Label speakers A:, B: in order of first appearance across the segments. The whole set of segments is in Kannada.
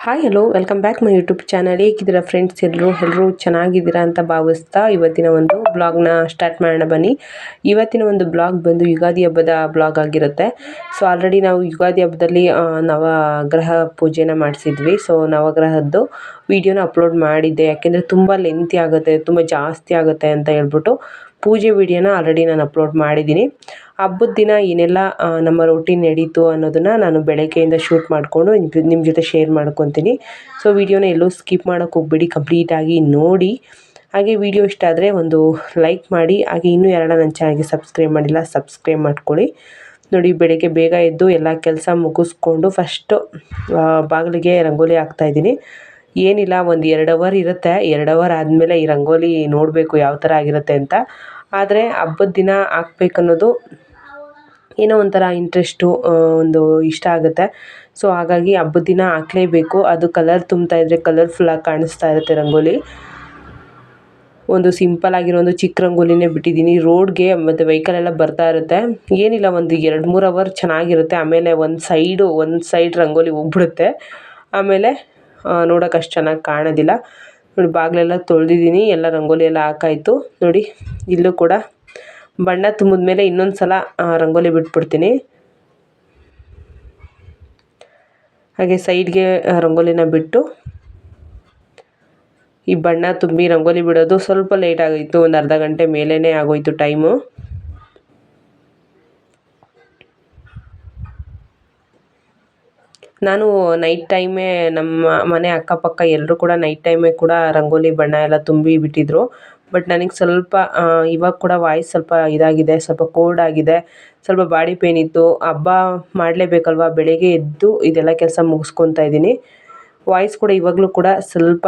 A: Hi hello welcome back my YouTube channel. ಹೇಗಿದ್ದೀರಾ ಫ್ರೆಂಡ್ಸ್? ಎಲ್ಲರೂ ಚೆನ್ನಾಗಿದ್ದೀರಾ ಅಂತ ಭಾವಿಸ್ತಾ ಇವತ್ತಿನ ಒಂದು ಬ್ಲಾಗ್ನ ಸ್ಟಾರ್ಟ್ ಮಾಡೋಣ ಬನ್ನಿ. ಇವತ್ತಿನ ಒಂದು ಬ್ಲಾಗ್ ಬಂದು ಯುಗಾದಿ ಹಬ್ಬದ ಬ್ಲಾಗ್ ಆಗಿರುತ್ತೆ. ಸೊ ಆಲ್ರೆಡಿ ನಾವು ಯುಗಾದಿ ಹಬ್ಬದಲ್ಲಿ ನವಗ್ರಹ ಪೂಜೆನ ಮಾಡಿಸಿದ್ವಿ. ಸೊ ನವಗ್ರಹದ್ದು ವಿಡಿಯೋನ ಅಪ್ಲೋಡ್ ಮಾಡಿದ್ದೆ, ಯಾಕೆಂದರೆ ತುಂಬ ಲೆಂತಿ ಆಗುತ್ತೆ, ತುಂಬ ಜಾಸ್ತಿ ಆಗುತ್ತೆ ಅಂತ ಹೇಳ್ಬಿಟ್ಟು ಪೂಜೆ ವಿಡಿಯೋನ ಆಲ್ರೆಡಿ ನಾನು ಅಪ್ಲೋಡ್ ಮಾಡಿದ್ದೀನಿ. ಹಬ್ಬದ ದಿನ ಏನೆಲ್ಲ ನಮ್ಮ ರೂಟೀನ್ ನಡೀತು ಅನ್ನೋದನ್ನು ನಾನು ಬೆಳಗ್ಗೆಯಿಂದ ಶೂಟ್ ಮಾಡಿಕೊಂಡು ನಿಮ್ಮ ಜೊತೆ ಶೇರ್ ಮಾಡ್ಕೊತೀನಿ. ಸೊ ವಿಡಿಯೋನ ಎಲ್ಲೂ ಸ್ಕಿಪ್ ಮಾಡೋಕ್ಕೆ ಹೋಗ್ಬೇಡಿ, ಕಂಪ್ಲೀಟಾಗಿ ನೋಡಿ. ಹಾಗೆ ವಿಡಿಯೋ ಇಷ್ಟ ಆದರೆ ಒಂದು ಲೈಕ್ ಮಾಡಿ. ಹಾಗೆ ಇನ್ನೂ ಯಾರೆಲ್ಲ ನನ್ನ ಚಾನಲ್ಗೆ ಸಬ್ಸ್ಕ್ರೈಬ್ ಮಾಡಿಲ್ಲ ಸಬ್ಸ್ಕ್ರೈಬ್ ಮಾಡ್ಕೊಳ್ಳಿ. ನೋಡಿ, ಬೆಳಗ್ಗೆ ಬೇಗ ಎದ್ದು ಎಲ್ಲ ಕೆಲಸ ಮುಗಿಸ್ಕೊಂಡು ಫಸ್ಟು ಬಾಗಿಲಿಗೆ ರಂಗೋಲಿ ಹಾಕ್ತಾಯಿದ್ದೀನಿ. ಏನಿಲ್ಲ, ಒಂದು 2 ಅವರ್ ಇರುತ್ತೆ. 2 ಅವರ್ ಆದಮೇಲೆ ಈ ರಂಗೋಲಿ ನೋಡಬೇಕು ಯಾವ ಥರ ಆಗಿರುತ್ತೆ ಅಂತ. ಆದರೆ ಹಬ್ಬದ ದಿನ ಹಾಕ್ಬೇಕನ್ನೋದು ಏನೋ ಒಂಥರ ಇಂಟ್ರೆಸ್ಟು, ಒಂದು ಇಷ್ಟ ಆಗುತ್ತೆ. ಸೊ ಹಾಗಾಗಿ ಹಬ್ಬದ ದಿನ ಹಾಕಲೇಬೇಕು. ಅದು ಕಲರ್ ತುಂಬ್ತಾಯಿದ್ರೆ ಕಲರ್ಫುಲ್ಲಾಗಿ ಕಾಣಿಸ್ತಾ ಇರುತ್ತೆ ರಂಗೋಲಿ. ಒಂದು ಸಿಂಪಲ್ ಆಗಿರೋ ಒಂದು ಚಿಕ್ಕ ರಂಗೋಲಿನೇ ಬಿಟ್ಟಿದ್ದೀನಿ. ರೋಡ್ಗೆ ಮತ್ತು ವೆಹಿಕಲೆಲ್ಲ ಬರ್ತಾ ಇರುತ್ತೆ. ಏನಿಲ್ಲ, ಒಂದು 2-3 ಅವರ್ ಚೆನ್ನಾಗಿರುತ್ತೆ. ಆಮೇಲೆ ಒಂದು ಸೈಡ್ ರಂಗೋಲಿ ಹೋಗ್ಬಿಡುತ್ತೆ. ಆಮೇಲೆ ನೋಡೋಕೆ ಅಷ್ಟು ಚೆನ್ನಾಗಿ ಕಾಣೋದಿಲ್ಲ. ನೋಡಿ, ಬಾಗಿಲೆಲ್ಲ ತೊಳೆದಿದ್ದೀನಿ, ಎಲ್ಲ ರಂಗೋಲಿ ಎಲ್ಲ ಹಾಕಾಯಿತು. ನೋಡಿ, ಇಲ್ಲೂ ಕೂಡ ಬಣ್ಣ ತುಂಬಿದ್ಮೇಲೆ ಇನ್ನೊಂದು ಸಲ ರಂಗೋಲಿ ಬಿಟ್ಬಿಡ್ತೀನಿ. ಹಾಗೆ ಸೈಡ್ಗೆ ರಂಗೋಲಿನ ಬಿಟ್ಟು ಈ ಬಣ್ಣ ತುಂಬಿ ರಂಗೋಲಿ ಬಿಡೋದು ಸ್ವಲ್ಪ ಲೇಟ್ ಆಗೋಯಿತು. ಒಂದು ಅರ್ಧ ಗಂಟೆ ಮೇಲೇ ಆಗೋಯಿತು ಟೈಮು. ನಾನು ನೈಟ್ ಟೈಮೇ, ನಮ್ಮ ಮನೆ ಅಕ್ಕಪಕ್ಕ ಎಲ್ಲರೂ ಕೂಡ ನೈಟ್ ಟೈಮೇ ಕೂಡ ರಂಗೋಲಿ ಬಣ್ಣ ಎಲ್ಲ ತುಂಬಿ ಬಿಟ್ಟಿದ್ರು. ಬಟ್ ನನಗೆ ಸ್ವಲ್ಪ ಇವಾಗ ಕೂಡ ವಾಯ್ಸ್ ಸ್ವಲ್ಪ ಇದಾಗಿದೆ, ಸ್ವಲ್ಪ ಕೋಲ್ಡ್ ಆಗಿದೆ, ಸ್ವಲ್ಪ ಬಾಡಿ ಪೇನ್ ಇತ್ತು. ಹಬ್ಬ ಮಾಡಲೇಬೇಕಲ್ವ, ಬೆಳಗ್ಗೆ ಎದ್ದು ಇದೆಲ್ಲ ಕೆಲಸ ಮುಗಿಸ್ಕೊತಾ ಇದ್ದೀನಿ. ವಾಯ್ಸ್ ಕೂಡ ಇವಾಗಲೂ ಕೂಡ ಸ್ವಲ್ಪ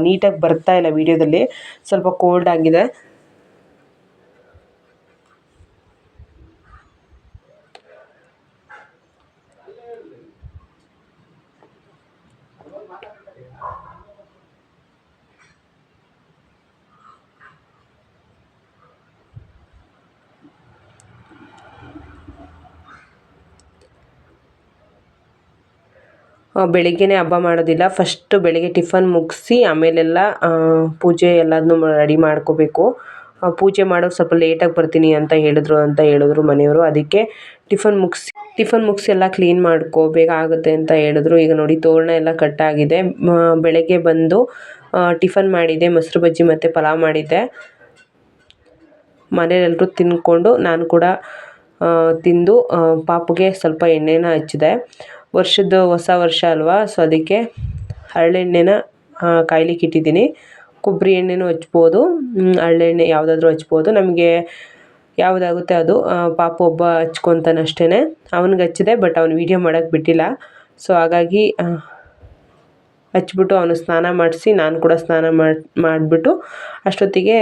A: ನೀಟಾಗಿ ಬರ್ತಾ ಇಲ್ಲ ವೀಡಿಯೋದಲ್ಲಿ, ಸ್ವಲ್ಪ ಕೋಲ್ಡ್ ಆಗಿದೆ. ಬೆಳಿಗ್ಗೆನೇ ಹಬ್ಬ ಮಾಡೋದಿಲ್ಲ. ಫಸ್ಟು ಬೆಳಗ್ಗೆ ಟಿಫನ್ ಮುಗಿಸಿ ಆಮೇಲೆಲ್ಲ ಪೂಜೆ ಎಲ್ಲದನ್ನೂ ರೆಡಿ ಮಾಡ್ಕೋಬೇಕು. ಪೂಜೆ ಮಾಡೋದು ಸ್ವಲ್ಪ ಲೇಟಾಗಿ ಬರ್ತೀನಿ ಅಂತ ಹೇಳಿದ್ರು ಮನೆಯವರು. ಅದಕ್ಕೆ ಟಿಫನ್ ಮುಗಿಸಿ ಎಲ್ಲ ಕ್ಲೀನ್ ಮಾಡ್ಕೋ, ಬೇಗ ಆಗುತ್ತೆ ಅಂತ ಹೇಳಿದ್ರು. ಈಗ ನೋಡಿ, ತೋರಣ ಎಲ್ಲ ಕಟ್ಟಾಗಿದೆ. ಬೆಳಗ್ಗೆ ಬಂದು ಟಿಫನ್ ಮಾಡಿದ್ದೆ, ಮೊಸರು ಬಜ್ಜಿ ಮತ್ತು ಪಲಾವ್ ಮಾಡಿದ್ದೆ. ಮನೆಯಲ್ಲೆಲ್ಲರೂ ತಿಂದ್ಕೊಂಡು ನಾನು ಕೂಡ ತಿಂದು ಪಾಪುಗೆ ಸ್ವಲ್ಪ ಎಣ್ಣೆನ ಹಚ್ಚಿದೆ. ಹೊಸ ವರ್ಷ ಅಲ್ವಾ, ಸೊ ಅದಕ್ಕೆ ಹರಳೆಣ್ಣೆನ ಕಾಯ್ಲಿಕ್ಕೆ ಇಟ್ಟಿದ್ದೀನಿ. ಕೊಬ್ಬರಿ ಎಣ್ಣೆನೂ ಹಚ್ಬೋದು, ಹರಳೆಣ್ಣೆ ಯಾವುದಾದ್ರೂ ಹಚ್ಬೋದು, ನಮಗೆ ಯಾವುದಾಗುತ್ತೆ ಅದು. ಪಾಪು ಒಬ್ಬ ಹಚ್ಕೊತಾನಷ್ಟೇ. ಅವನಿಗೆ ಹಚ್ಚಿದೆ, ಬಟ್ ಅವ್ನು ವೀಡಿಯೋ ಮಾಡೋಕ್ಕೆ ಬಿಟ್ಟಿಲ್ಲ. ಸೊ ಹಾಗಾಗಿ ಹಚ್ಬಿಟ್ಟು ಅವನು ಸ್ನಾನ ಮಾಡಿಸಿ ನಾನು ಕೂಡ ಸ್ನಾನ ಮಾಡಿಬಿಟ್ಟು ಅಷ್ಟೊತ್ತಿಗೆ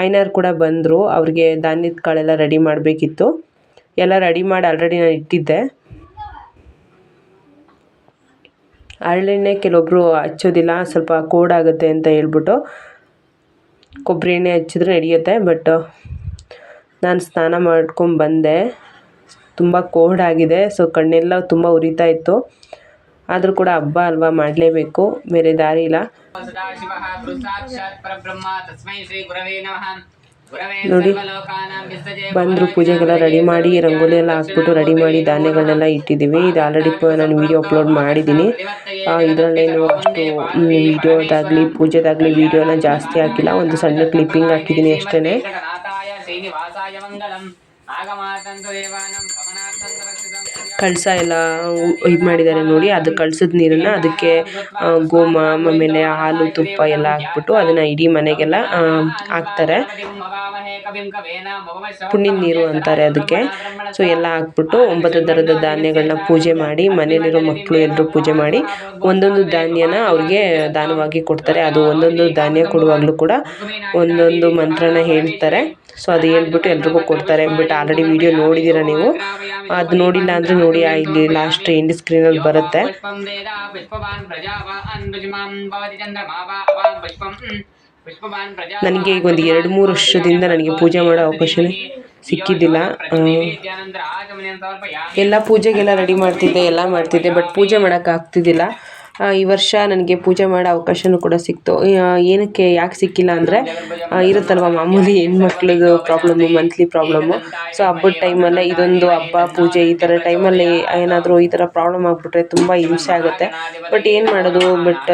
A: ಐನಾರು ಕೂಡ ಬಂದರು. ಅವ್ರಿಗೆ ಧಾನ್ಯದ ಕಾಳೆಲ್ಲ ರೆಡಿ ಮಾಡಬೇಕಿತ್ತು. ಎಲ್ಲ ರೆಡಿ ಮಾಡಿ ಆಲ್ರೆಡಿ ನಾನು ಇಟ್ಟಿದ್ದೆ. ಹರಳೆಣ್ಣೆ ಕೆಲವೊಬ್ಬರು ಹಚ್ಚೋದಿಲ್ಲ, ಸ್ವಲ್ಪ ಕೋಲ್ಡಾಗುತ್ತೆ ಅಂತ ಹೇಳ್ಬಿಟ್ಟು ಕೊಬ್ಬರಿ ಎಣ್ಣೆ ಹಚ್ಚಿದ್ರೆ ನಡೆಯುತ್ತೆ. ಬಟ್ ನಾನು ಸ್ನಾನ ಮಾಡ್ಕೊಂಬಂದೆ, ತುಂಬ ಕೋಲ್ಡಾಗಿದೆ. ಸೊ ಕಣ್ಣೆಲ್ಲ ತುಂಬ ಉರಿತಾ ಇತ್ತು. ಆದರೂ ಕೂಡ ಹಬ್ಬ ಅಲ್ವಾ, ಮಾಡಲೇಬೇಕು, ಬೇರೆ ದಾರಿ ಇಲ್ಲ. ನೋಡಿ, ಬಂದರು, ಪೂಜೆಗೆಲ್ಲ ರೆಡಿ ಮಾಡಿ ರಂಗೋಲಿ ಎಲ್ಲ ಹಾಕ್ಬಿಟ್ಟು ರೆಡಿ ಮಾಡಿ ಧಾನ್ಯಗಳನ್ನೆಲ್ಲ ಇಟ್ಟಿದ್ದೀವಿ. ಇದು ಆಲ್ರೆಡಿ ನಾನು ವೀಡಿಯೋ ಅಪ್ಲೋಡ್ ಮಾಡಿದ್ದೀನಿ. ಇದರಲ್ಲೇನು ಅಷ್ಟು ವೀಡಿಯೋದಾಗಲಿ ಪೂಜೆದಾಗಲಿ ವೀಡಿಯೋನ ಜಾಸ್ತಿ ಹಾಕಿಲ್ಲ, ಒಂದು ಸಣ್ಣ ಕ್ಲಿಪ್ಪಿಂಗ್ ಹಾಕಿದ್ದೀನಿ ಅಷ್ಟೇ. ಕಳಸ ಎಲ್ಲ ಇದು ಮಾಡಿದ್ದಾರೆ ನೋಡಿ. ಅದು ಕಳಸದ ನೀರನ್ನು ಅದಕ್ಕೆ ಗೋಮ ಆಮೇಲೆ ಹಾಲು ತುಪ್ಪ ಎಲ್ಲ ಹಾಕ್ಬಿಟ್ಟು ಅದನ್ನು ಇಡೀ ಮನೆಗೆಲ್ಲ ಹಾಕ್ತಾರೆ. ಪುಣ್ಯದ ನೀರು ಅಂತಾರೆ ಅದಕ್ಕೆ. ಸೊ ಎಲ್ಲ ಹಾಕ್ಬಿಟ್ಟು 9 ಥರದ ಧಾನ್ಯಗಳನ್ನ ಪೂಜೆ ಮಾಡಿ, ಮನೇಲಿರೋ ಮಕ್ಕಳು ಎಲ್ಲರೂ ಪೂಜೆ ಮಾಡಿ ಒಂದೊಂದು ಧಾನ್ಯನ ಅವ್ರಿಗೆ ದಾನವಾಗಿ ಕೊಡ್ತಾರೆ. ಅದು ಒಂದೊಂದು ಧಾನ್ಯ ಕೊಡುವಾಗಲೂ ಕೂಡ ಒಂದೊಂದು ಮಂತ್ರನ ಹೇಳ್ತಾರೆ. ಸೊ ಅದು ಹೇಳ್ಬಿಟ್ಟು ಎಲ್ರಿಗೂ ಕೊಡ್ತಾರೆ. ಬಟ್ ಆಲ್ರೆಡಿ ವಿಡಿಯೋ ನೋಡಿದ್ದೀರ ನೀವು. ಅದು ನೋಡಿಲ್ಲ ಅಂದರೆ ನೋಡಿ, ಇಲ್ಲಿ ಲಾಸ್ಟ್ ಎಂಡ್ ಸ್ಕ್ರೀನಲ್ಲಿ ಬರುತ್ತೆ. ನನಗೆ ಈಗ ಒಂದು 2-3 ವರ್ಷದಿಂದ ನನಗೆ ಪೂಜೆ ಮಾಡೋ ಅವಕಾಶನೇ ಸಿಕ್ಕಿದ್ದಿಲ್ಲ. ಎಲ್ಲ ಪೂಜೆಗೆಲ್ಲ ರೆಡಿ ಮಾಡ್ತಿದ್ದೆ, ಎಲ್ಲ ಮಾಡ್ತಿದ್ದೆ, ಬಟ್ ಪೂಜೆ ಮಾಡೋಕ್ಕಾಗ್ತಿದ್ದಿಲ್ಲ. ಈ ವರ್ಷ ನನಗೆ ಪೂಜೆ ಮಾಡೋ ಅವಕಾಶನೂ ಕೂಡ ಸಿಕ್ತು. ಏನಕ್ಕೆ ಯಾಕೆ ಸಿಕ್ಕಿಲ್ಲ ಅಂದರೆ ಇರುತ್ತಲ್ವ ಮಾಮೂಲಿ ಹೆಣ್ಮಕ್ಳದ್ದು ಪ್ರಾಬ್ಲಮ್ಮು, ಮಂತ್ಲಿ ಪ್ರಾಬ್ಲಮ್ಮು. ಸೊ ಹಬ್ಬದ ಟೈಮಲ್ಲೇ ಇದೊಂದು ಹಬ್ಬ ಪೂಜೆ ಈ ಥರ ಟೈಮಲ್ಲಿ ಏನಾದರೂ ಈ ಥರ ಪ್ರಾಬ್ಲಮ್ ಆಗಿಬಿಟ್ರೆ ತುಂಬ ಹಿಂಸೆ ಆಗುತ್ತೆ. ಬಟ್ ಏನು ಮಾಡೋದು, ಬಟ್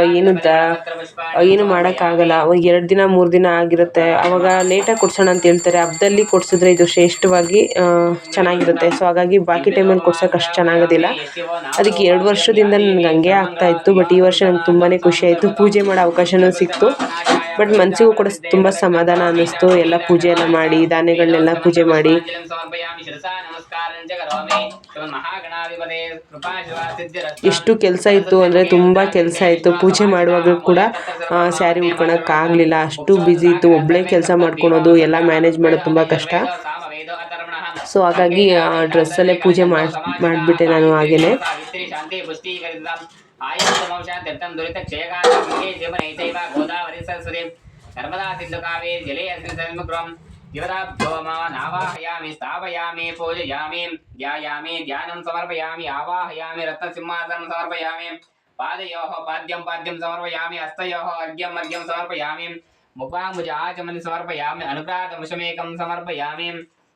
A: ಏನು ಮಾಡೋಕ್ಕಾಗಲ್ಲ. 2 ದಿನ 3 ದಿನ ಆಗಿರುತ್ತೆ. ಆವಾಗ ಲೇಟಾಗಿ ಕೊಡ್ಸೋಣ ಅಂತ ಹೇಳ್ತಾರೆ. ಹಬ್ಬದಲ್ಲಿ ಕೊಡಿಸಿದ್ರೆ ಇದು ಶ್ರೇಷ್ಠವಾಗಿ ಚೆನ್ನಾಗಿರುತ್ತೆ. ಸೊ ಹಾಗಾಗಿ ಬಾಕಿ ಟೈಮಲ್ಲಿ ಕೊಡ್ಸೋಕೆ ಅಷ್ಟು ಚೆನ್ನಾಗೋದಿಲ್ಲ. ಅದಕ್ಕೆ 2 ವರ್ಷದಿಂದ ನನಗೆ ಹಂಗೆ ಆಗ್ತಾಯಿತ್ತು. ಬಟ್ ಈ ವರ್ಷ ನಂಗೆ ತುಂಬಾ ಖುಷಿ ಆಯಿತು, ಪೂಜೆ ಮಾಡೋ ಅವಕಾಶನೂ ಸಿಕ್ತು. ಬಟ್ ಮನಸ್ಸಿಗೂ ಕೂಡ ತುಂಬ ಸಮಾಧಾನ ಅನ್ನಿಸ್ತು. ಎಲ್ಲ ಪೂಜೆ ಎಲ್ಲ ಮಾಡಿ, ಧಾನ್ಯಗಳನ್ನೆಲ್ಲ ಪೂಜೆ ಮಾಡಿ. ಎಷ್ಟು ಕೆಲಸ ಇತ್ತು ಅಂದರೆ ತುಂಬ ಕೆಲಸ ಇತ್ತು. ಪೂಜೆ ಮಾಡುವಾಗಲೂ ಕೂಡ ಸ್ಯಾರಿ ಉಟ್ಕೊಳಕ್ಕಾಗಲಿಲ್ಲ, ಅಷ್ಟು ಬ್ಯುಸಿ ಇತ್ತು. ಒಬ್ಬಳೇ ಕೆಲಸ ಮಾಡ್ಕೊಳೋದು ಎಲ್ಲ ಮ್ಯಾನೇಜ್ ಮಾಡೋದು ತುಂಬ ಕಷ್ಟ. ಸೊ ಹಾಗಾಗಿ ಡ್ರೆಸ್ಸಲ್ಲೇ ಪೂಜೆ ಮಾಡಿಬಿಟ್ಟೆ ನಾನು. ಹಾಗೇನೆ
B: नर्मदा सिंधु कावेरी जले अस्मिन् नावाहयामि स्थापयामि पूजयामि ध्यायामि ध्यानं समर्पयामि आवाहयामि रत्नसिंहासनं समर्पयामि पादयोः पाद्यं समर्पयामि हस्तयोः अर्घ्यम् समर्पयामि मुखाम्बुजाचमनं समर्पयामि अनुग्रातमुषमेकं समर्पयामि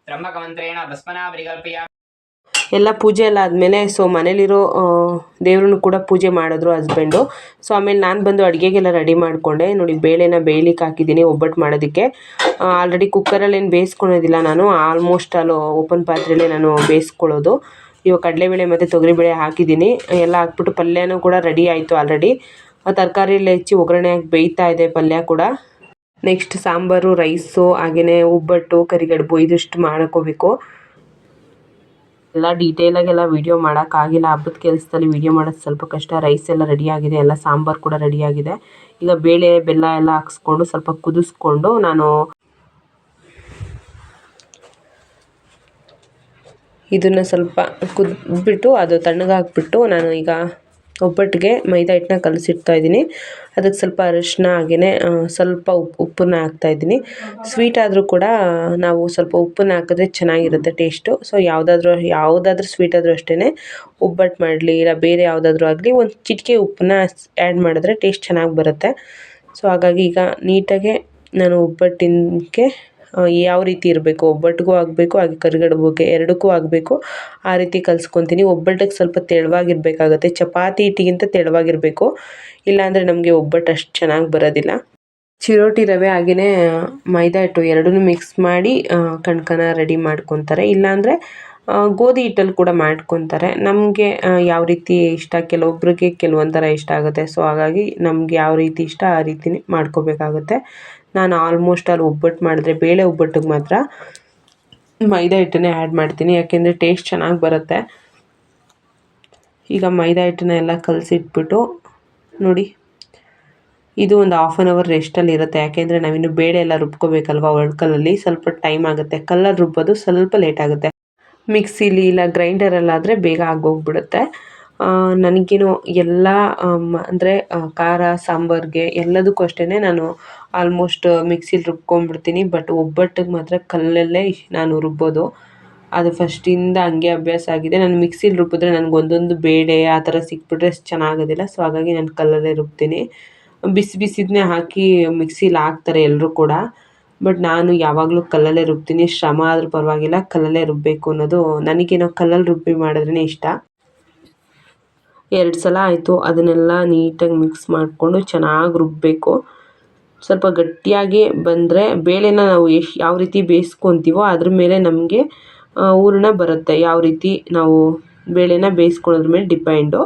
B: त्र्यम्बकमन्त्रेण भस्मना परिकल्पयामि.
A: ಎಲ್ಲ ಪೂಜೆ ಎಲ್ಲ ಆದಮೇಲೆ ಸೊ ಮನೇಲಿರೋ ದೇವ್ರನ್ನು ಕೂಡ ಪೂಜೆ ಮಾಡಿದ್ರು ಹಸ್ಬೆಂಡು. ಸೊ ಆಮೇಲೆ ನಾನು ಬಂದು ಅಡುಗೆಗೆಲ್ಲ ರೆಡಿ ಮಾಡಿಕೊಂಡೆ. ನೋಡಿ, ಬೇಳೆನ ಬೇಯಲಿಕ್ಕೆ ಹಾಕಿದ್ದೀನಿ ಒಬ್ಬಟ್ಟು ಮಾಡೋದಕ್ಕೆ. ಆಲ್ರೆಡಿ ಕುಕ್ಕರಲ್ಲೇನು ಬೇಯಿಸ್ಕೊಳೋದಿಲ್ಲ ನಾನು, ಆಲ್ಮೋಸ್ಟ್ ಅಲ್ಲಿ ಓಪನ್ ಪಾತ್ರೆಯಲ್ಲೇ ನಾನು ಬೇಯಿಸ್ಕೊಳ್ಳೋದು. ಇವಾಗ ಕಡಲೆಬೇಳೆ ಮತ್ತು ತೊಗರಿಬೇಳೆ ಹಾಕಿದ್ದೀನಿ. ಎಲ್ಲ ಹಾಕ್ಬಿಟ್ಟು ಪಲ್ಯನೂ ಕೂಡ ರೆಡಿ ಆಯಿತು ಆಲ್ರೆಡಿ. ತರಕಾರಿ ಎಲ್ಲ ಹೆಚ್ಚಿ ಒಗ್ಗರಣೆ ಹಾಕಿ ಬೇಯ್ತಾ ಇದೆ ಪಲ್ಯ ಕೂಡ. ನೆಕ್ಸ್ಟ್ ಸಾಂಬಾರು, ರೈಸು, ಹಾಗೆಯೇ ಒಬ್ಬಟ್ಟು, ಕರಿಗಡುಬು ಇದಿಷ್ಟು ಮಾಡ್ಕೋಬೇಕು. ಎಲ್ಲ ಡೀಟೇಲಾಗೆಲ್ಲ ವೀಡಿಯೋ ಮಾಡೋಕ್ಕಾಗಿಲ್ಲ. ಹಬ್ಬದ ಕೆಲಸದಲ್ಲಿ ವೀಡಿಯೋ ಮಾಡೋದು ಸ್ವಲ್ಪ ಕಷ್ಟ. ರೈಸ್ ಎಲ್ಲ ರೆಡಿಯಾಗಿದೆ, ಎಲ್ಲ ಸಾಂಬಾರು ಕೂಡ ರೆಡಿಯಾಗಿದೆ. ಈಗ ಬೇಳೆ ಬೆಲ್ಲ ಎಲ್ಲ ಹಾಕ್ಸ್ಕೊಂಡು ಸ್ವಲ್ಪ ಕುದಿಸ್ಕೊಂಡು ನಾನು ಇದನ್ನು ಸ್ವಲ್ಪ ಕುದ್ಬಿಟ್ಟು ಅದು ತಣ್ಣಗಾಕ್ಬಿಟ್ಟು ನಾನು ಈಗ ಒಬ್ಬಟ್ಟಿಗೆ ಮೈದಾ ಹಿಟ್ಟನ್ನ ಕಲಸಿಡ್ತಾ ಇದ್ದೀನಿ. ಅದಕ್ಕೆ ಸ್ವಲ್ಪ ಅರಿಶಿನ ಹಾಗೆಯೇ ಸ್ವಲ್ಪ ಉಪ್ಪನ್ನ ಹಾಕ್ತಾಯಿದ್ದೀನಿ. ಸ್ವೀಟ್ ಆದರೂ ಕೂಡ ನಾವು ಸ್ವಲ್ಪ ಉಪ್ಪನ್ನ ಹಾಕಿದ್ರೆ ಚೆನ್ನಾಗಿರುತ್ತೆ ಟೇಸ್ಟು. ಸೊ ಯಾವುದಾದ್ರೂ ಸ್ವೀಟ್ ಆದರೂ ಅಷ್ಟೇ, ಒಬ್ಬಟ್ಟು ಮಾಡಲಿ ಇಲ್ಲ ಬೇರೆ ಯಾವುದಾದ್ರೂ ಆಗಲಿ, ಒಂದು ಚಿಟಿಕೆ ಉಪ್ಪನ್ನ ಆ್ಯಡ್ ಮಾಡಿದ್ರೆ ಟೇಸ್ಟ್ ಚೆನ್ನಾಗಿ ಬರುತ್ತೆ. ಸೊ ಹಾಗಾಗಿ ಈಗ ನೀಟಾಗೆ ನಾನು ಒಬ್ಬಟ್ಟಿನಕ್ಕೆ ಯಾವ ರೀತಿ ಇರಬೇಕು, ಒಬ್ಬಟ್ಟಿಗೂ ಆಗಬೇಕು ಹಾಗೆ ಕರಿಗಡುಬುಗೆ ಎರಡಕ್ಕೂ ಆಗಬೇಕು ಆ ರೀತಿ ಕಲಿಸ್ಕೊತೀನಿ. ಒಬ್ಬಟ್ಟಿಗೆ ಸ್ವಲ್ಪ ತೆಳುವಾಗಿರಬೇಕಾಗತ್ತೆ, ಚಪಾತಿ ಹಿಟ್ಟಿಗಿಂತ ತೆಳುವಾಗಿರಬೇಕು, ಇಲ್ಲಾಂದರೆ ನಮಗೆ ಒಬ್ಬಟ್ಟು ಅಷ್ಟು ಚೆನ್ನಾಗಿ ಬರೋದಿಲ್ಲ. ಚಿರೋಟಿ ರವೆ ಹಾಗೆಯೇ ಮೈದಾ ಹಿಟ್ಟು ಎರಡನ್ನೂ ಮಿಕ್ಸ್ ಮಾಡಿ ಕಣ್ಕನ ರೆಡಿ ಮಾಡ್ಕೊತಾರೆ. ಇಲ್ಲಾಂದರೆ ಗೋಧಿ ಹಿಟ್ಟಲ್ಲಿ ಕೂಡ ಮಾಡ್ಕೊತಾರೆ. ನಮಗೆ ಯಾವ ರೀತಿ ಇಷ್ಟ, ಕೆಲವೊಬ್ರಿಗೆ ಕೆಲವೊಂಥರ ಇಷ್ಟ ಆಗುತ್ತೆ. ಸೊ ಹಾಗಾಗಿ ನಮಗೆ ಯಾವ ರೀತಿ ಇಷ್ಟ ಆ ರೀತಿ ಮಾಡ್ಕೋಬೇಕಾಗುತ್ತೆ. ನಾನು ಆಲ್ಮೋಸ್ಟ್ ಅಲ್ಲಿ ಒಬ್ಬಟ್ಟು ಮಾಡಿದ್ರೆ ಬೇಳೆ ಒಬ್ಬಟ್ಟಿಗೆ ಮಾತ್ರ ಮೈದಾ ಹಿಟ್ಟನ್ನೇ ಆ್ಯಡ್ ಮಾಡ್ತೀನಿ, ಯಾಕೆಂದರೆ ಟೇಸ್ಟ್ ಚೆನ್ನಾಗಿ ಬರುತ್ತೆ. ಈಗ ಮೈದಾ ಹಿಟ್ಟನ್ನ ಎಲ್ಲ ಕಲಸಿಟ್ಬಿಟ್ಟು ನೋಡಿ, ಇದು ಒಂದು 1/2 hour ರೆಸ್ಟಲ್ಲಿ ಇರುತ್ತೆ. ಯಾಕೆಂದರೆ ನಾವಿನ್ನು ಬೇಳೆ ಎಲ್ಲ ರುಬ್ಕೋಬೇಕಲ್ವ, ಒಳ್ಕಲ್ಲಲ್ಲಿ ಸ್ವಲ್ಪ ಟೈಮ್ ಆಗುತ್ತೆ. ಕಲ್ಲಲ್ಲಿ ರುಬ್ಬೋದು ಸ್ವಲ್ಪ ಲೇಟ್ ಆಗುತ್ತೆ. ಮಿಕ್ಸಿಲಿ ಇಲ್ಲ ಗ್ರೈಂಡರಲ್ಲಾದರೆ ಬೇಗ ಆಗೋಗ್ಬಿಡುತ್ತೆ. ನನಗೇನು ಎಲ್ಲ ಅಂದರೆ ಖಾರ ಸಾಂಬಾರಿಗೆ ಎಲ್ಲದಕ್ಕೂ ಅಷ್ಟೇ ನಾನು ಆಲ್ಮೋಸ್ಟ್ ಮಿಕ್ಸಿಲಿ ರುಬ್ಕೊಂಡ್ಬಿಡ್ತೀನಿ. ಬಟ್ ಒಬ್ಬಟ್ಟಿಗೆ ಮಾತ್ರ ಕಲ್ಲಲ್ಲೇ ನಾನು ರುಬ್ಬೋದು. ಅದು ಫಸ್ಟಿಂದ ಹಂಗೆ ಅಭ್ಯಾಸ ಆಗಿದೆ. ನಾನು ಮಿಕ್ಸಿಲಿ ರುಬ್ಬಿದ್ರೆ ನನಗೆ ಒಂದೊಂದು ಬೇಳೆ ಆ ಥರ ಸಿಕ್ಬಿಟ್ರೆ ಚೆನ್ನಾಗೋದಿಲ್ಲ. ಸೊ ಹಾಗಾಗಿ ನಾನು ಕಲ್ಲಲ್ಲೇ ರುಬ್ತೀನಿ. ಬಿಸಿದನ್ನೇ ಹಾಕಿ ಮಿಕ್ಸಿಲಿ ಹಾಕ್ತಾರೆ ಎಲ್ಲರೂ ಕೂಡ, ಬಟ್ ನಾನು ಯಾವಾಗಲೂ ಕಲ್ಲಲ್ಲೇ ರುಬ್ತೀನಿ. ಶ್ರಮ ಆದರೂ ಪರವಾಗಿಲ್ಲ, ಕಲ್ಲಲ್ಲೇ ರುಬ್ಬಬೇಕು ಅನ್ನೋದು ನನಗೇನೋ ಕಲ್ಲಲ್ಲಿ ರುಬ್ಬಿ ಮಾಡಿದ್ರೇ ಇಷ್ಟ. 2 ಸಲ ಆಯಿತು. ಅದನ್ನೆಲ್ಲ ನೀಟಾಗಿ ಮಿಕ್ಸ್ ಮಾಡಿಕೊಂಡು ಚೆನ್ನಾಗಿ ರುಬ್ಬಬೇಕು. ಸ್ವಲ್ಪ ಗಟ್ಟಿಯಾಗಿ ಬಂದರೆ ಬೇಳೆನ ನಾವು ಯಾವ ರೀತಿ ಬೇಯಿಸ್ಕೊತೀವೋ ಅದ್ರ ಮೇಲೆ ನಮಗೆ ಹೂರಣ ಬರುತ್ತೆ. ಯಾವ ರೀತಿ ನಾವು ಬೇಳೆನ ಬೇಯಿಸ್ಕೊಳ್ಳೋದ್ರ ಮೇಲೆ ಡಿಪೆಂಡು.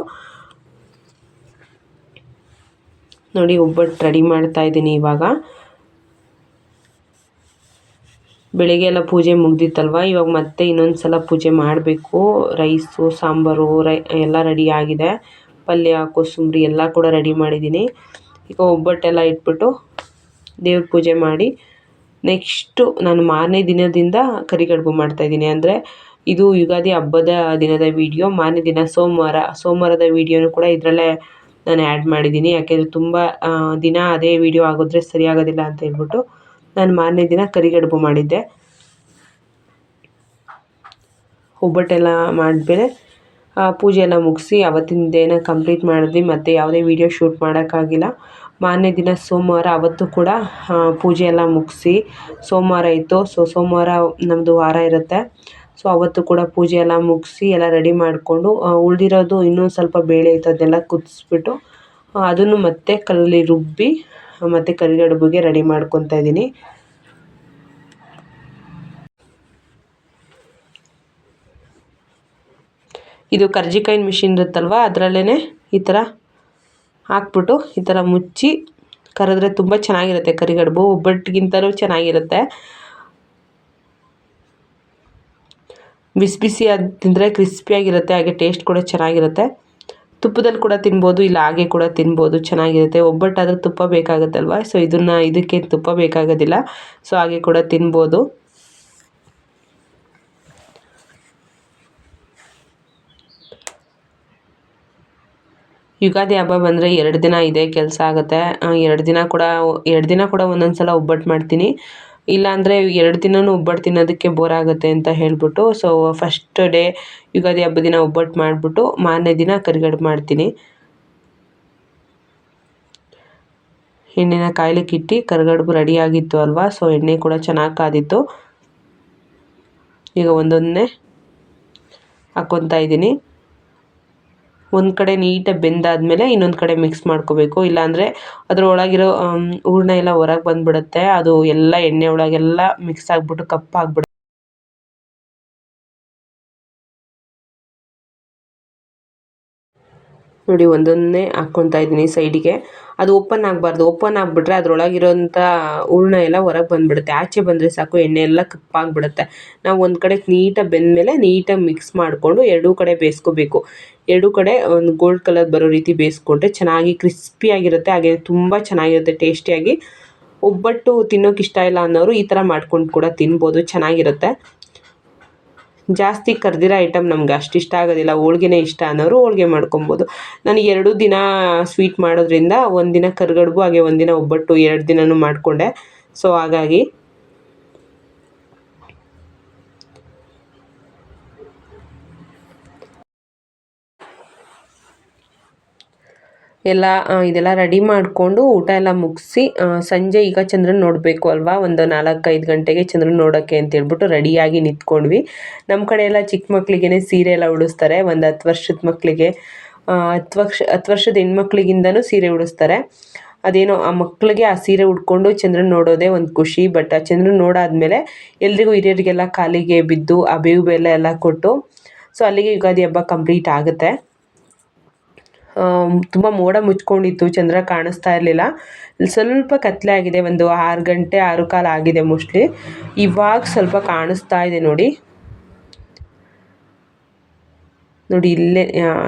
A: ನೋಡಿ, ಒಬ್ಬಟ್ಟು ರೆಡಿ ಮಾಡ್ತಾಯಿದ್ದೀನಿ ಇವಾಗ. ಬೆಳಿಗ್ಗೆ ಎಲ್ಲ ಪೂಜೆ ಮುಗ್ದಿತ್ತಲ್ವ, ಇವಾಗ ಮತ್ತೆ ಇನ್ನೊಂದು ಸಲ ಪೂಜೆ ಮಾಡಬೇಕು. ರೈಸು ಸಾಂಬಾರು ಎಲ್ಲ ರೆಡಿ ಆಗಿದೆ. ಪಲ್ಯ ಕೋಸಂಬರಿ ಎಲ್ಲ ಕೂಡ ರೆಡಿ ಮಾಡಿದ್ದೀನಿ. ಈಗ ಒಬ್ಬಟ್ಟೆಲ್ಲ ಇಟ್ಬಿಟ್ಟು ದೇವ್ರ ಪೂಜೆ ಮಾಡಿ ನೆಕ್ಸ್ಟು ನಾನು ಮಾರನೇ ದಿನದಿಂದ ಕರಿಗಡುಬು ಮಾಡ್ತಾಯಿದ್ದೀನಿ. ಅಂದರೆ ಇದು ಯುಗಾದಿ ಹಬ್ಬದ ದಿನದ ವೀಡಿಯೋ. ಮಾರನೇ ದಿನ ಸೋಮವಾರದ ವೀಡಿಯೋನು ಕೂಡ ಇದರಲ್ಲೇ ನಾನು ಆ್ಯಡ್ ಮಾಡಿದ್ದೀನಿ. ಯಾಕೆಂದರೆ ತುಂಬ ದಿನ ಅದೇ ವಿಡಿಯೋ ಆಗೋದ್ರೆ ಸರಿಯಾಗೋದಿಲ್ಲ ಅಂತ ಹೇಳ್ಬಿಟ್ಟು ನಾನು ಮಾರನೇ ದಿನ ಕರಿಗಡುಬು ಮಾಡಿದ್ದೆ. ಒಬ್ಬಟ್ಟೆಲ್ಲ ಮಾಡಿದ್ಮೇಲೆ ಪೂಜೆ ಎಲ್ಲ ಮುಗಿಸಿ ಅವತ್ತಿನ ದಿನ ಕಂಪ್ಲೀಟ್ ಮಾಡಿದ್ವಿ. ಮತ್ತು ಯಾವುದೇ ವೀಡಿಯೋ ಶೂಟ್ ಮಾಡೋಕ್ಕಾಗಿಲ್ಲ. ಮಾರನೇ ದಿನ ಸೋಮವಾರ, ಅವತ್ತು ಕೂಡ ಪೂಜೆ ಎಲ್ಲ ಮುಗಿಸಿ ಸೋಮವಾರ ಇತ್ತು. ಸೋಮವಾರ ನಮ್ಮದು ವಾರ ಇರುತ್ತೆ. ಅವತ್ತು ಕೂಡ ಪೂಜೆ ಎಲ್ಲ ಮುಗಿಸಿ ಎಲ್ಲ ರೆಡಿ ಮಾಡಿಕೊಂಡು ಉಳಿದಿರೋದು ಇನ್ನೂ ಸ್ವಲ್ಪ ಬೇಳೆ ಇತ್ತು, ಅದನ್ನೆಲ್ಲ ಕುದಿಸ್ಬಿಟ್ಟು ಅದನ್ನು ಮತ್ತೆ ಕಲ್ಲಲ್ಲಿ ರುಬ್ಬಿ ಮತ್ತು ಕರಿಗಡುಬಿಗೆ ರೆಡಿ ಮಾಡ್ಕೊತಾ ಇದ್ದೀನಿ. ಇದು ಕರ್ಜಿಕಾಯಿನ ಮಿಷಿನ್ ಇರುತ್ತಲ್ವ, ಅದರಲ್ಲೇ ಈ ಥರ ಹಾಕ್ಬಿಟ್ಟು ಈ ಥರ ಮುಚ್ಚಿ ಕರೆದ್ರೆ ತುಂಬ ಚೆನ್ನಾಗಿರುತ್ತೆ ಕರಿಗಡುಬು. ಒಬ್ಬಟ್ಟಿಗಿಂತಲೂ ಚೆನ್ನಾಗಿರುತ್ತೆ. ಬಿಸಿ ಬಿಸಿ ಅದು ತಿಂದರೆ ಕ್ರಿಸ್ಪಿಯಾಗಿರುತ್ತೆ, ಹಾಗೆ ಟೇಸ್ಟ್ ಕೂಡ ಚೆನ್ನಾಗಿರುತ್ತೆ. ತುಪ್ಪದಲ್ಲಿ ಕೂಡ ತಿನ್ಬೋದು, ಇಲ್ಲ ಹಾಗೆ ಕೂಡ ತಿನ್ಬೋದು, ಚೆನ್ನಾಗಿರುತ್ತೆ. ಒಬ್ಬಟ್ಟಾದರೆ ತುಪ್ಪ ಬೇಕಾಗುತ್ತಲ್ವ, ಇದಕ್ಕೆ ತುಪ್ಪ ಬೇಕಾಗೋದಿಲ್ಲ. ಹಾಗೆ ಕೂಡ ತಿನ್ಬೋದು. ಯುಗಾದಿ ಹಬ್ಬ ಬಂದರೆ 2 ದಿನ ಇದೇ ಕೆಲಸ ಆಗುತ್ತೆ. 2 ದಿನ ಕೂಡ ಒಂದೊಂದು ಸಲ ಒಬ್ಬಟ್ಟು ಮಾಡ್ತೀನಿ. ಇಲ್ಲಾಂದರೆ 2 ದಿನವೂ ಒಬ್ಬಟ್ಟು ತಿನ್ನೋದಕ್ಕೆ ಬೋರ್ ಆಗುತ್ತೆ ಅಂತ ಹೇಳ್ಬಿಟ್ಟು ಫಸ್ಟ್ ಡೇ ಯುಗಾದಿ ಹಬ್ಬದ ದಿನ ಒಬ್ಬಟ್ಟು ಮಾಡಿಬಿಟ್ಟು ಮಾರನೇ ದಿನ ಕರಿಗಡುಬು ಮಾಡ್ತೀನಿ. ಎಣ್ಣೆನ ಕಾಯ್ಲಿಕ್ಕೆ ಇಟ್ಟು ಕರಿಗಡುಬು ರೆಡಿಯಾಗಿತ್ತು ಅಲ್ವಾ, ಎಣ್ಣೆ ಕೂಡ ಚೆನ್ನಾಗಿ ಕಾದಿತ್ತು. ಈಗ ಒಂದೊಂದೇ ಹಾಕ್ಕೊತಾ ಇದ್ದೀನಿ. ಒಂದು ಕಡೆ ನೀಟಾಗಿ ಬೆಂದಾದಮೇಲೆ ಇನ್ನೊಂದು ಕಡೆ ಮಿಕ್ಸ್ ಮಾಡ್ಕೋಬೇಕು. ಇಲ್ಲಾಂದರೆ ಅದರೊಳಗಿರೋ ಹೂರಣ ಎಲ್ಲ ಹೊರಗೆ ಬಂದುಬಿಡುತ್ತೆ. ಅದು ಎಲ್ಲ ಎಣ್ಣೆ ಒಳಗೆಲ್ಲ ಮಿಕ್ಸ್ ಆಗಿಬಿಟ್ಟು ಕಪ್ಪಾಗ್ಬಿಡುತ್ತೆ. ನೋಡಿ, ಒಂದೊಂದೇ ಹಾಕ್ಕೊತಾ ಇದ್ದೀನಿ ಸೈಡಿಗೆ. ಅದು ಓಪನ್ ಆಗಬಾರ್ದು. ಓಪನ್ ಆಗಿಬಿಟ್ರೆ ಅದರೊಳಗಿರೋಂಥ ಹೂರಣ ಎಲ್ಲ ಹೊರಗೆ ಬಂದುಬಿಡುತ್ತೆ. ಆಚೆ ಬಂದರೆ ಸಾಕು, ಎಣ್ಣೆ ಎಲ್ಲ ಕಪ್ಪಾಗಿಬಿಡುತ್ತೆ. ನಾವು ಒಂದು ಕಡೆ ನೀಟಾಗಿ ಬೆಂದಮೇಲೆ ನೀಟಾಗಿ ಮಿಕ್ಸ್ ಮಾಡಿಕೊಂಡು ಎರಡೂ ಕಡೆ ಬೇಯಿಸ್ಕೋಬೇಕು. ಎರಡೂ ಕಡೆ ಒಂದು ಗೋಲ್ಡ್ ಕಲರ್ ಬರೋ ರೀತಿ ಬೇಯಿಸ್ಕೊಂಡ್ರೆ ಚೆನ್ನಾಗಿ ಕ್ರಿಸ್ಪಿಯಾಗಿರುತ್ತೆ. ಹಾಗೆ ತುಂಬ ಚೆನ್ನಾಗಿರುತ್ತೆ, ಟೇಸ್ಟಿಯಾಗಿ. ಒಬ್ಬಟ್ಟು ತಿನ್ನೋಕೆ ಇಷ್ಟ ಇಲ್ಲ ಅನ್ನೋರು ಈ ಥರ ಮಾಡ್ಕೊಂಡು ಕೂಡ ತಿನ್ಬೋದು, ಚೆನ್ನಾಗಿರುತ್ತೆ. ಜಾಸ್ತಿ ಕರ್ದಿರೋ ಐಟಮ್ ನಮ್ಗೆ ಅಷ್ಟು ಇಷ್ಟ ಆಗೋದಿಲ್ಲ, ಹೋಳ್ಗೆನೇ ಇಷ್ಟ ಅನ್ನೋರು ಹೋಳ್ಗೆ ಮಾಡ್ಕೊಬೋದು. ನನಗೆ 2 ದಿನ ಸ್ವೀಟ್ ಮಾಡೋದ್ರಿಂದ ಒಂದಿನ ಕರಿಗಡುಬು ಹಾಗೆ ಒಂದಿನ ಒಬ್ಬಟ್ಟು 2 ದಿನವೂ ಮಾಡಿಕೊಂಡೆ. ಹಾಗಾಗಿ ಇದೆಲ್ಲ ರೆಡಿ ಮಾಡಿಕೊಂಡು ಊಟ ಎಲ್ಲ ಮುಗಿಸಿ ಸಂಜೆ ಈಗ ಚಂದ್ರನ ನೋಡಬೇಕು ಅಲ್ವಾ, ಒಂದು 4-5 ಗಂಟೆಗೆ ಚಂದ್ರನ ನೋಡೋಕ್ಕೆ ಅಂತೇಳ್ಬಿಟ್ಟು ರೆಡಿಯಾಗಿ ನಿಂತ್ಕೊಂಡ್ವಿ. ನಮ್ಮ ಕಡೆ ಎಲ್ಲ ಚಿಕ್ಕ ಮಕ್ಕಳಿಗೆ ಸೀರೆ ಎಲ್ಲ ಉಡಿಸ್ತಾರೆ. ಒಂದು 10 ವರ್ಷದ ಮಕ್ಕಳಿಗೆ, 10 ವರ್ಷದ ಹೆಣ್ಮಕ್ಳಿಗಿಂತನೂ ಸೀರೆ ಉಡಿಸ್ತಾರೆ. ಅದೇನೋ ಆ ಮಕ್ಕಳಿಗೆ ಆ ಸೀರೆ ಉಟ್ಕೊಂಡು ಚಂದ್ರನ ನೋಡೋದೇ ಒಂದು ಖುಷಿ. ಬಟ್ ಆ ಚಂದ್ರನ ನೋಡಾದ್ಮೇಲೆ ಎಲ್ರಿಗೂ ಹಿರಿಯರಿಗೆಲ್ಲ ಕಾಲಿಗೆ ಬಿದ್ದು ಆ ಬೇವು ಬೆಲ್ಲ ಎಲ್ಲ ಕೊಟ್ಟು ಅಲ್ಲಿಗೆ ಯುಗಾದಿ ಹಬ್ಬ ಕಂಪ್ಲೀಟ್ ಆಗುತ್ತೆ. ತುಂಬ ಮೋಡ ಮುಚ್ಕೊಂಡಿತ್ತು, ಚಂದ್ರ ಕಾಣಿಸ್ತಾ ಇರಲಿಲ್ಲ. ಸ್ವಲ್ಪ ಕತ್ತಲೆ ಆಗಿದೆ, ಒಂದು 6 ಗಂಟೆ 6:15 ಆಗಿದೆ ಮೋಸ್ಟ್ಲಿ. ಇವಾಗ ಸ್ವಲ್ಪ ಕಾಣಿಸ್ತಾ ಇದೆ ನೋಡಿ.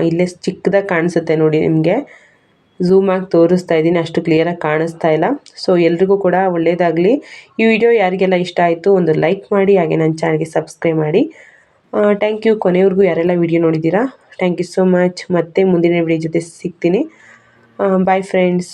A: ಇಲ್ಲೇ ಚಿಕ್ಕದಾಗಿ ಕಾಣಿಸುತ್ತೆ ನೋಡಿ, ನಿಮಗೆ ಝೂಮ್ ಆಗಿ ತೋರಿಸ್ತಾ ಇದ್ದೀನಿ, ಅಷ್ಟು ಕ್ಲಿಯರಾಗಿ ಕಾಣಿಸ್ತಾ ಇಲ್ಲ. ಎಲ್ರಿಗೂ ಕೂಡ ಒಳ್ಳೆಯದಾಗಲಿ. ಈ ವಿಡಿಯೋ ಯಾರಿಗೆಲ್ಲ ಇಷ್ಟ ಆಯಿತು ಒಂದು ಲೈಕ್ ಮಾಡಿ, ಹಾಗೆ ನನ್ನ ಚಾನಲ್ಗೆ ಸಬ್ಸ್ಕ್ರೈಬ್ ಮಾಡಿ. Thank you. ಕೊನೆವರೆಗೂ ಯಾರೆಲ್ಲ ವಿಡಿಯೋ ನೋಡಿದ್ದೀರಾ, ಥ್ಯಾಂಕ್ ಯು ಸೋ ಮಚ್. ಮತ್ತೆ ಮುಂದಿನ ವಿಡಿಯೋ ಜೊತೆ ಸಿಗ್ತೀನಿ. Bye friends.